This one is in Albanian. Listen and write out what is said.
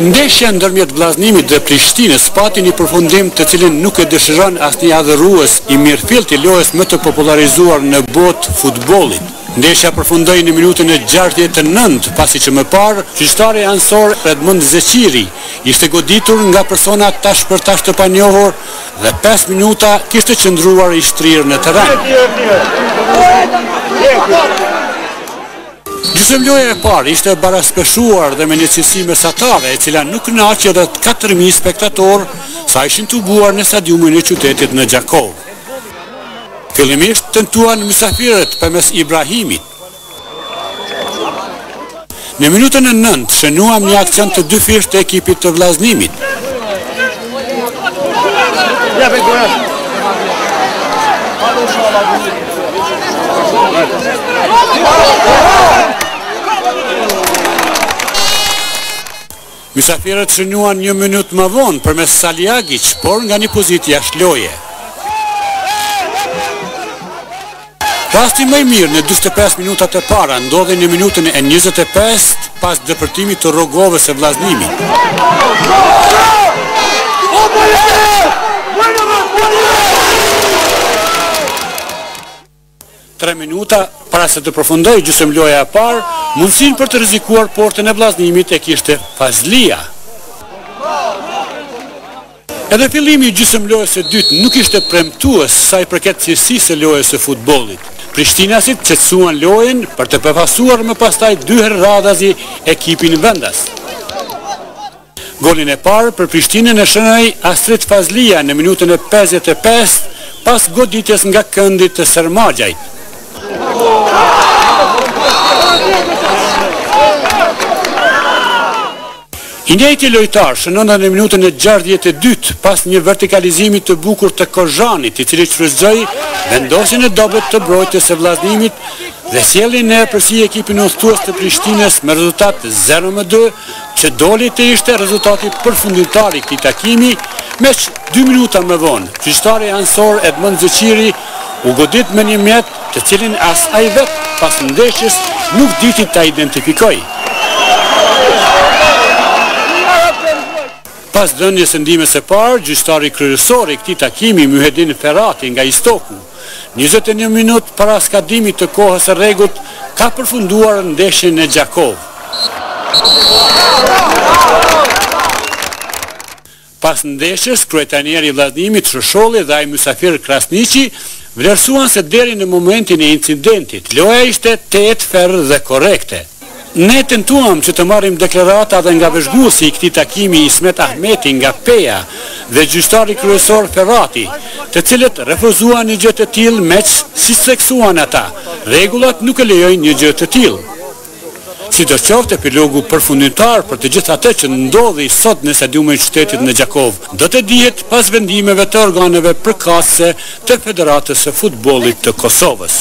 Ndeshja ndërmjet Vllaznimit dhe Prishtinës pati një përfundim të cilin nuk e dëshiron asnjë adhurues i mirëfillt i lojës më të popularizuar në botë, futbollit. Ndeshja përfundoi në minutën e 69, pasi që më parë gjyqtari ansor Edmund Zeqiri ishte goditur nga persona tash për tash të panjohur dhe 5 minuta kishte qëndruar i shtrirë në terren. Gjysmëloja e parë ishte baraspeshuar dhe me një cilësi mesatare, e cila nuk kënaqi edhe 4.000 spektatorë sa ishin tubuar në stadiumin e qytetit në Gjakov. Fillimisht tentuan mysafirët përmes Ibrahimit. Në minutën e 9 shënuam një aksion të dyfish të ekipit të Vllaznimit. Mysafirët shënuan një minutë më vonë përmes Saliagic, por nga një pozitë jashtë loje. Rasti më i mirë në 45 minutat e para ndodhi në minutën e 25 pas depërtimit të rrogovës së Vllaznimit. 3 minuta para se të përfundojë gjysmëloja e parë, mundësinë për të rrezikuar portën e Vllaznimit e kishte Fazlia. Edhe fillimi i gjysmëlojës së dytë nuk ishte premtues sa i përket cilësisë së lojës së futbollit. Prishtinasit qetësuan lojën për të përfasuar më pastaj 2 herë radhazi ekipin vendas. Golin e parë për Prishtinën e shënoi Astrid Fazlia në minutën e 55 pas goditjes nga këndi të Sermagjajt. I njëjti lojtar shënon në minutën e 62 pas një vertikalizimi të bukur të Kozhanit, i cili shfrytëzoi vendosjen e dobët të mbrojtjes së Vllaznimit dhe sjellin në përsi ekipin udhëtues të Prishtinës me rezultat 0-2, që doli të ishte rezultati përfundimtar i këtij takimi, me 2 minuta më vonë. Gjyqtari ansor Edmund Zeqiri u godit me një mjet të cilin as ai vet pas ndeshjes nuk diti ta identifikojë. Pas dhënies së ndihmës së parë, gjyqtari kryesor i këtij takimi, Muhedin Ferrati nga Istoku, 21 minutë para skadimit të kohës së rregullt, ka përfunduar ndeshjen në Gjakov. Pas ndeshjes, kryetanieri i Vllaznimit Shosholli dhe ai mysafir Krasniqi vlerësuan se deri në momentin e incidentit, loja ishte 8 ferë dhe korrekte. Ne tentuam që të marrim deklarata dhe nga vëzhguesi i këtij takimi Ismet Ahmeti nga Peja dhe gjyqtari kryesor Ferrati, të cilët refuzuan një gjë të tillë meq si seksuan ata. Rregullat nuk e lejojnë një gjë të tillë. Sidoqoftë, epilogu përfundimtar për të gjithë atë që ndodhi sot në stadiumin e qytetit në Gjakov do të dihet pas vendimeve të organeve përkatëse të Federatës së Futbollit të Kosovës.